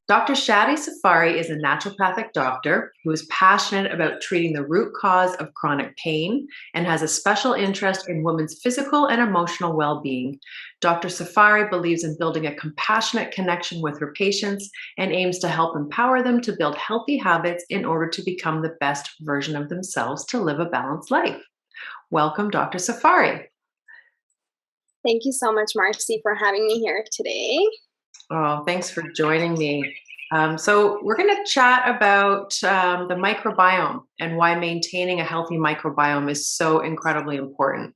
Dr. Shadi Saffari is a naturopathic doctor who is passionate about treating the root cause of chronic pain and has a special interest in women's physical and emotional well being. Dr. Saffari believes in building a compassionate connection with her patients and aims to help empower them to build healthy habits in order to become the best version of themselves to live a balanced life. Welcome, Dr. Saffari. Thank you so much, Marcy, for having me here today. Oh, thanks for joining me. So we're going to chat about the microbiome and why maintaining a healthy microbiome is so incredibly important.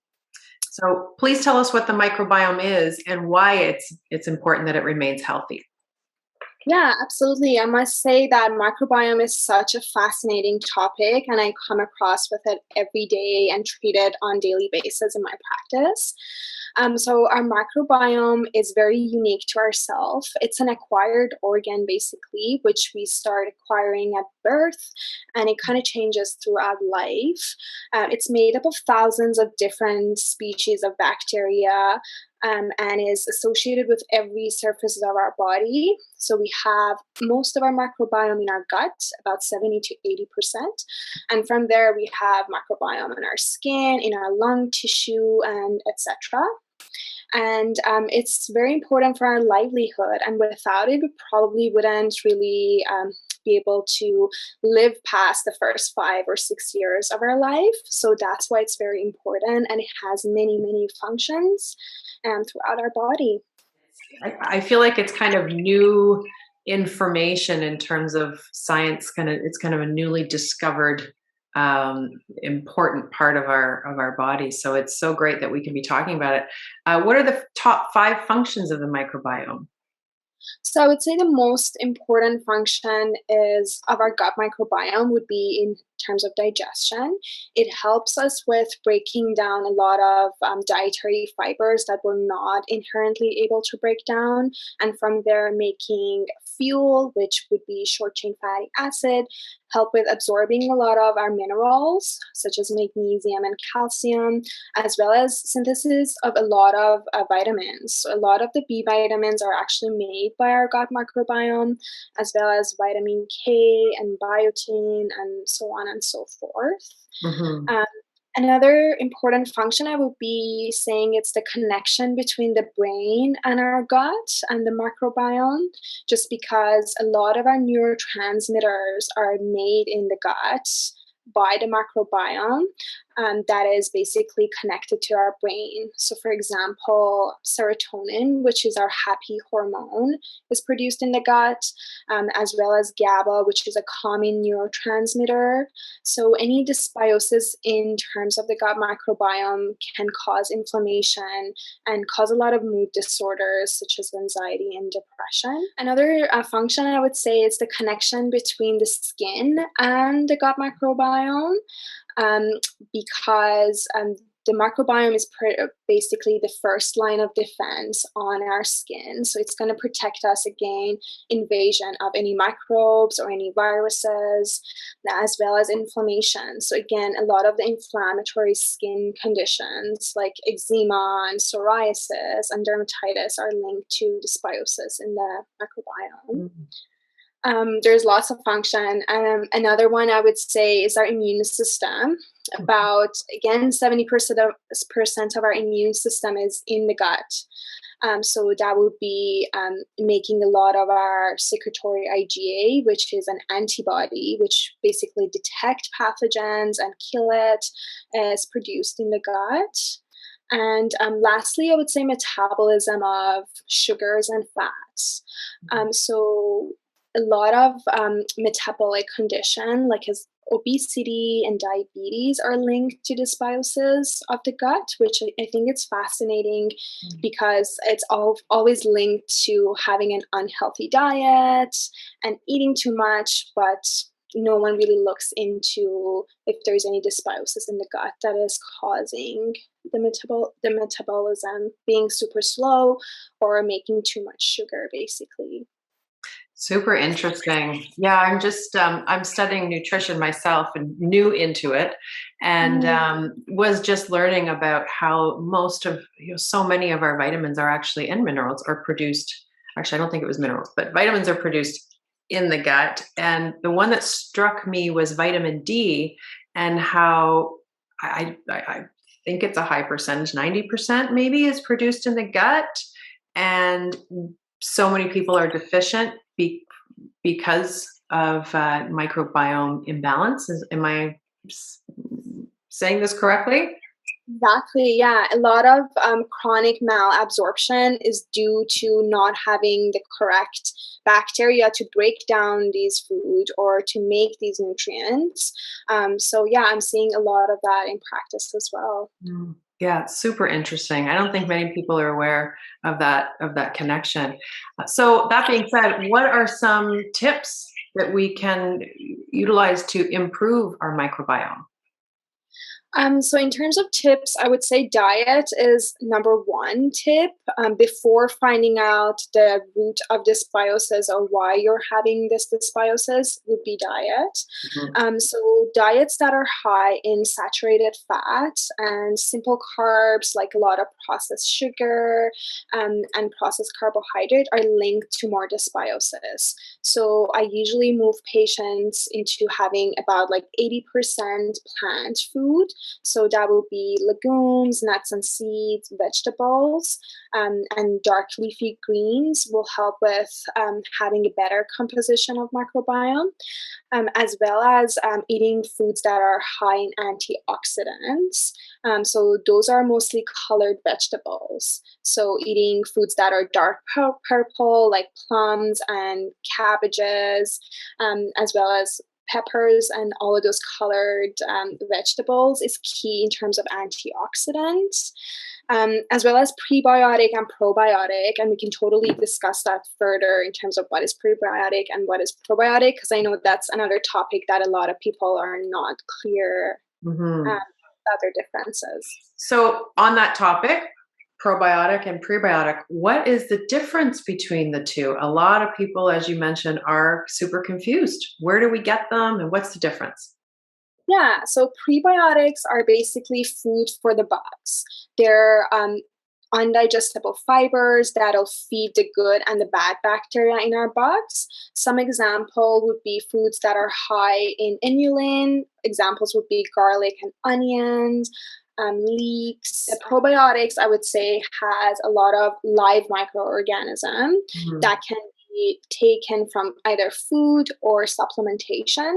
So please tell us what the microbiome is and why it's important that it remains healthy. Yeah, absolutely. I must say that microbiome is such a fascinating topic, and I come across with it every day and treat it on daily basis in my practice. So our microbiome is very unique to ourselves. It's an acquired organ, basically, which we start acquiring at birth, and it kind of changes throughout life. It's made up of thousands of different species of bacteria, and is associated with every surface of our body. So we have most of our microbiome in our gut, about 70 to 80%. And from there, we have microbiome in our skin, in our lung tissue, and etc. And it's very important for our livelihood. And without it, we probably wouldn't really be able to live past the first 5 or 6 years of our life. So that's why it's very important. And it has many, many functions throughout our body. I feel like it's kind of new information in terms of science. It's kind of a newly discovered important part of our body. So it's so great that we can be talking about it. What are the top 5 functions of the microbiome? So I would say the most important function is of our gut microbiome would be in terms of digestion. It helps us with breaking down a lot of dietary fibers that we're not inherently able to break down, and from there making fuel, which would be short chain fatty acid, help with absorbing a lot of our minerals such as magnesium and calcium, as well as synthesis of a lot of vitamins. So a lot of the B vitamins are actually made by our gut microbiome, as well as vitamin K and biotin and so on and so forth. Mm-hmm. Um, Another important function I would be saying it's the connection between the brain and our gut and the microbiome, just because a lot of our neurotransmitters are made in the gut by the microbiome, that is basically connected to our brain. So, for example, serotonin, which is our happy hormone, is produced in the gut, as well as GABA, which is a common neurotransmitter. So, any dysbiosis in terms of the gut microbiome can cause inflammation and cause a lot of mood disorders such as anxiety and depression. Another function I would say is the connection between the skin and the gut microbiome, um, because the microbiome is basically the first line of defense on our skin. So it's going to protect us against invasion of any microbes or any viruses, as well as inflammation. So again, a lot of the inflammatory skin conditions like eczema and psoriasis and dermatitis are linked to dysbiosis in the microbiome. Mm-hmm. There's lots of function. Another one I would say is our immune system. About, again, 70% of our immune system is in the gut. So that would be making a lot of our secretory IgA, which is an antibody, which basically detect pathogens and kill it, is produced in the gut. And lastly, I would say metabolism of sugars and fats. So a lot of metabolic condition like obesity and diabetes are linked to dysbiosis of the gut, which I think it's fascinating because it's always linked to having an unhealthy diet and eating too much, but no one really looks into if there's any dysbiosis in the gut that is causing the metabolism being super slow or making too much sugar, basically. Super interesting. Yeah, I'm studying nutrition myself and new into it, and was just learning about how most of so many of our vitamins are actually and minerals are produced. Actually, I don't think it was minerals, but vitamins are produced in the gut. And the one that struck me was vitamin D, and how I think it's a high percentage, 90% maybe, is produced in the gut. And so many people are deficient because of microbiome imbalance. Am I saying this correctly? Exactly. Yeah. A lot of chronic malabsorption is due to not having the correct bacteria to break down these food or to make these nutrients. So yeah, I'm seeing a lot of that in practice as well. Mm. Yeah, it's super interesting. I don't think many people are aware of that connection. So that being said, what are some tips that we can utilize to improve our microbiome? So in terms of tips, I would say diet is number one tip. Before finding out the root of dysbiosis or why you're having this dysbiosis would be diet. Mhm. So diets that are high in saturated fat and simple carbs, like a lot of processed sugar and processed carbohydrate, are linked to more dysbiosis. So I usually move patients into having about like 80% plant food, so that will be legumes, nuts and seeds, vegetables, and dark leafy greens will help with having a better composition of microbiome, as well as eating foods that are high in antioxidants. So those are mostly colored vegetables. So eating foods that are dark purple, like plums and cabbages, as well as peppers and all of those colored vegetables is key in terms of antioxidants, as well as prebiotic and probiotic. And we can totally discuss that further in terms of what is prebiotic and what is probiotic, because I know that's another topic that a lot of people are not clear Mhm. about their differences. So, on that topic, probiotic and prebiotic, what is the difference between the two? A lot of people, as you mentioned, are super confused. Where do we get them and what's the difference? Yeah, so prebiotics are basically food for the bugs. They're undigestible fibers that'll feed the good and the bad bacteria in our bugs. Some example would be foods that are high in inulin. Examples would be garlic and onions, leeks. The probiotics, I would say, has a lot of live microorganism Mhm. that can be taken from either food or supplementation.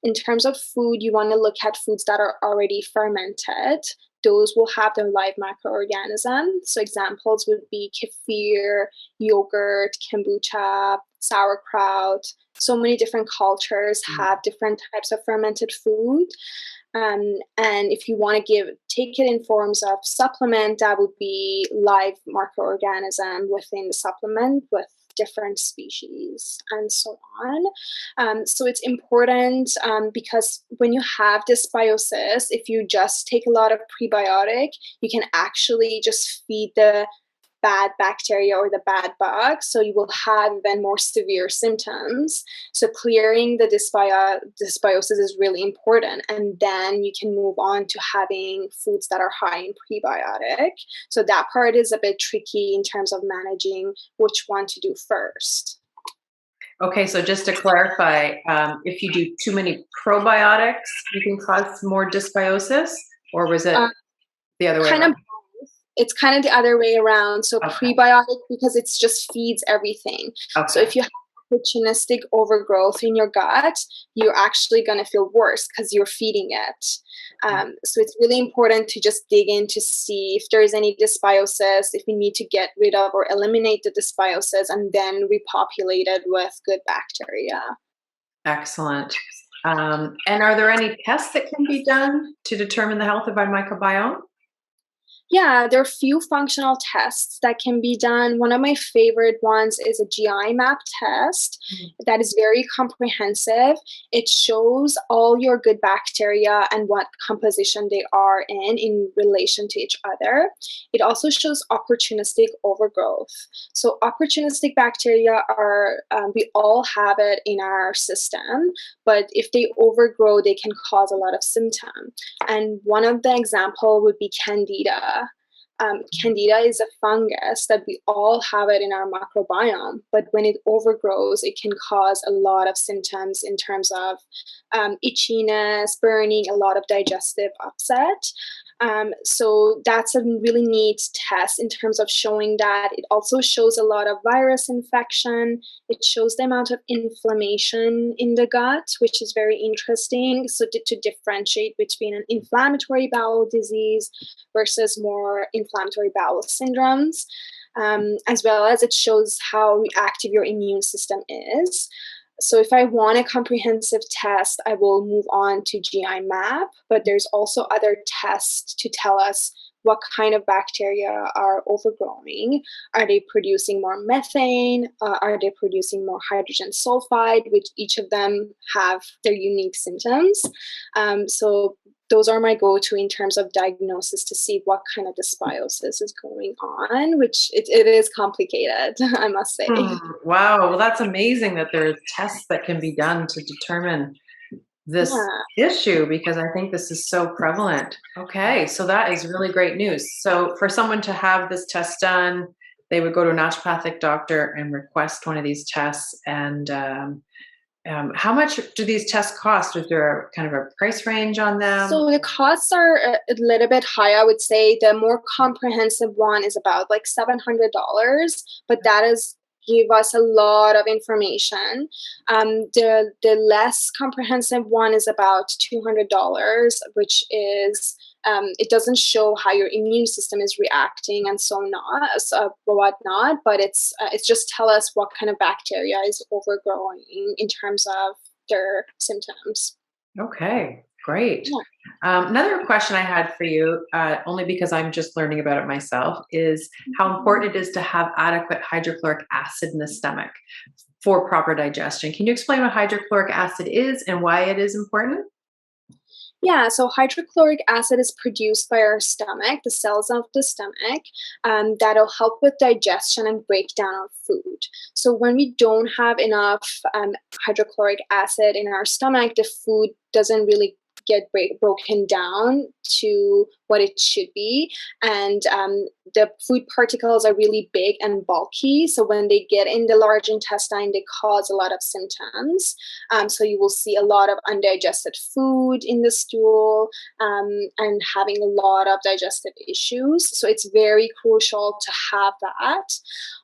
In terms of food, you want to look at foods that are already fermented. Those will have their live microorganisms. So examples would be kefir, yogurt, kombucha, sauerkraut. So many different cultures have different types of fermented food. And if you want to take it in forms of supplement, that would be live microorganism within the supplement with different species and so on. So it's important because when you have dysbiosis, if you just take a lot of prebiotic, you can actually just feed the bad bacteria or the bad bugs, so you will have even more severe symptoms. So clearing the dysbiosis is really important, and then you can move on to having foods that are high in prebiotic. So that part is a bit tricky in terms of managing which one to do first. Okay, so just to clarify, if you do too many probiotics, you can cause more dysbiosis, or was it Uh, the other way Kind of, around? it's kind of the other way around. So Okay. prebiotic, because it's just feeds everything. So Okay. if you have opportunistic overgrowth in your gut, you're actually going to feel worse because you're feeding it. So it's really important to just dig in to see if there is any dysbiosis, if we need to get rid of or eliminate the dysbiosis, and then repopulate it with good bacteria. Excellent. And are there any tests that can be done to determine the health of our microbiome? Yeah, there are a few functional tests that can be done. One of my favorite ones is a GI map test that is very comprehensive. It shows all your good bacteria and what composition they are in relation to each other. It also shows opportunistic overgrowth. So, opportunistic bacteria are, we all have it in our system, but if they overgrow, they can cause a lot of symptoms. And one of the example would be candida. Candida is a fungus that we all have it in our microbiome, but when it overgrows, it can cause a lot of symptoms in terms of itchiness, burning, a lot of digestive upset. So that's a really neat test in terms of showing that. It also shows a lot of virus infection. It shows the amount of inflammation in the gut, which is very interesting. So to differentiate between an inflammatory bowel disease versus more inflammatory bowel syndromes, as well as it shows how reactive your immune system is. So if I want a comprehensive test, I will move on to GI map, but there's also other tests to tell us what kind of bacteria are overgrowing. Are they producing more methane? Are they producing more hydrogen sulfide, which each of them have their unique symptoms? So those are my go-to in terms of diagnosis to see what kind of dysbiosis is going on, which it is complicated, I must say. Wow. Well, that's amazing that there are tests that can be done to determine this Yeah. issue, because I think this is so prevalent. Okay, so that is really great news. So for someone to have this test done, they would go to a naturopathic doctor and request one of these tests. And how much do these tests cost? Is there a kind of a price range on them? So the costs are a little bit high, I would say. The more comprehensive one is about like $700, but that is give us a lot of information. The less comprehensive one is about $200, which is it doesn't show how your immune system is reacting and whatnot, but it's just tell us what kind of bacteria is overgrowing in terms of their symptoms. Okay, great. Yeah. Another question I had for you, only because I'm just learning about it myself, is how Mhm. important it is to have adequate hydrochloric acid in the stomach for proper digestion. Can you explain what hydrochloric acid is and why it is important? Yeah, so hydrochloric acid is produced by our stomach, the cells of the stomach, that'll help with digestion and breakdown of food. So when we don't have enough hydrochloric acid in our stomach, the food doesn't really get broken down to what it should be. And the food particles are really big and bulky. So when they get in the large intestine, they cause a lot of symptoms. So you will see a lot of undigested food in the stool, and having a lot of digestive issues. So it's very crucial to have that.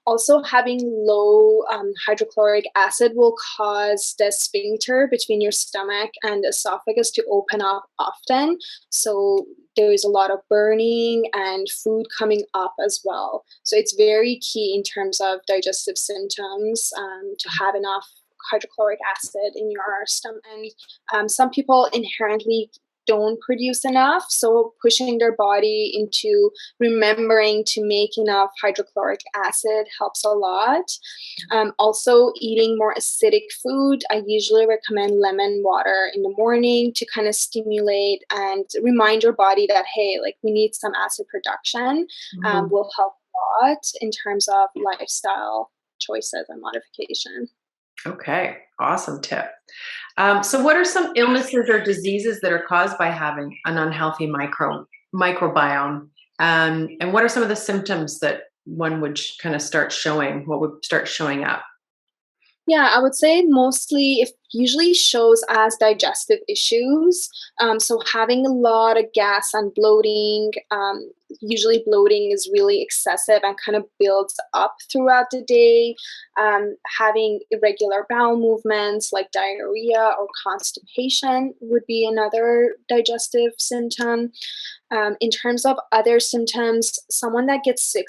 Also, having low hydrochloric acid will cause the sphincter between your stomach and esophagus to open up often. So there is a lot of burning and food coming up as well. So it's very key in terms of digestive symptoms, to have enough hydrochloric acid in your stomach. And some people inherently don't produce enough, so pushing their body into remembering to make enough hydrochloric acid helps a lot. Also, eating more acidic food. I usually recommend lemon water in the morning to kind of stimulate and remind your body that, hey, like we need some acid production, Mhm. will help a lot in terms of lifestyle choices and modification. Okay, awesome tip. So, what are some illnesses or diseases that are caused by having an unhealthy microbiome? And what are some of the symptoms that one would kind of start showing? What would start showing up? Yeah, I would say mostly it usually shows as digestive issues. So having a lot of gas and bloating, usually bloating is really excessive and kind of builds up throughout the day. Having irregular bowel movements like diarrhea or constipation would be another digestive symptom. In terms of other symptoms, someone that gets sick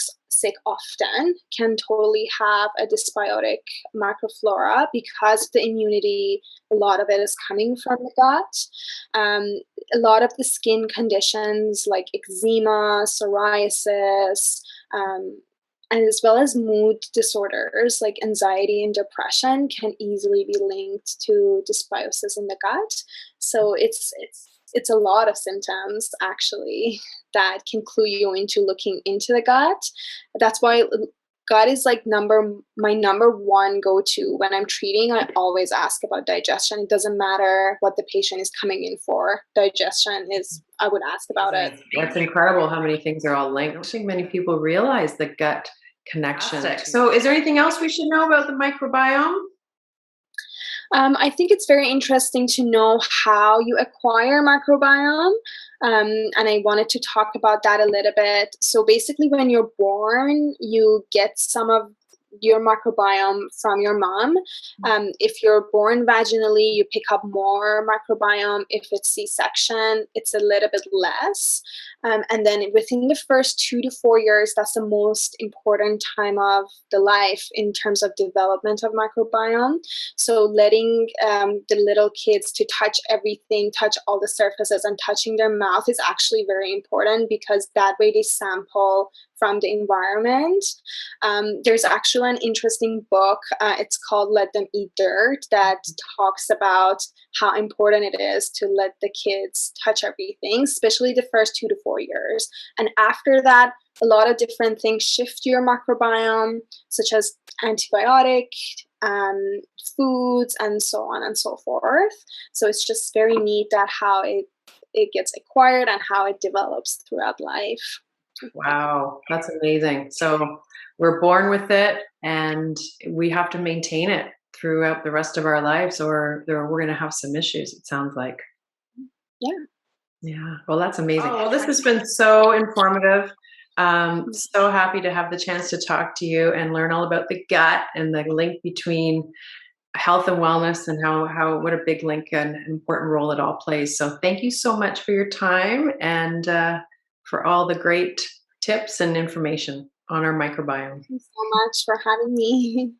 often can totally have a dysbiotic microflora because the immunity, a lot of it is coming from the gut. A lot of the skin conditions like eczema, psoriasis, and as well as mood disorders like anxiety and depression can easily be linked to dysbiosis in the gut. So it's a lot of symptoms actually that can clue you into looking into the gut. That's why gut is like my number one go-to. When I'm treating, I always ask about digestion. It doesn't matter what the patient is coming in for. Digestion is, I would ask about it. That's incredible how many things are all linked. I don't think many people realize the gut connection. So, is there anything else we should know about the microbiome? I think it's very interesting to know how you acquire microbiome. And I wanted to talk about that a little bit. So basically, when you're born, you get some of your microbiome from your mom. If you're born vaginally, you pick up more microbiome. If it's C-section, it's a little bit less. And then within the first 2 to 4 years, that's the most important time of the life in terms of development of microbiome. So letting the little kids to touch everything, touch all the surfaces, and touching their mouth is actually very important, because that way they sample from the environment. There's actually an interesting book. It's called Let Them Eat Dirt, that talks about how important it is to let the kids touch everything, especially the first 2 to 4 years. And after that, a lot of different things shift your microbiome, such as antibiotic, foods, and so on and so forth. So it's just very neat that how it gets acquired and how it develops throughout life. Wow, that's amazing. So, we're born with it and we have to maintain it throughout the rest of our lives, or we're going to have some issues, it sounds like. Yeah. Yeah, well, that's amazing. Oh, well, this has been so informative. So happy to have the chance to talk to you and learn all about the gut and the link between health and wellness, and how what a big link and important role it all plays. So thank you so much for your time, and for all the great tips and information on our microbiome. Thank you so much for having me.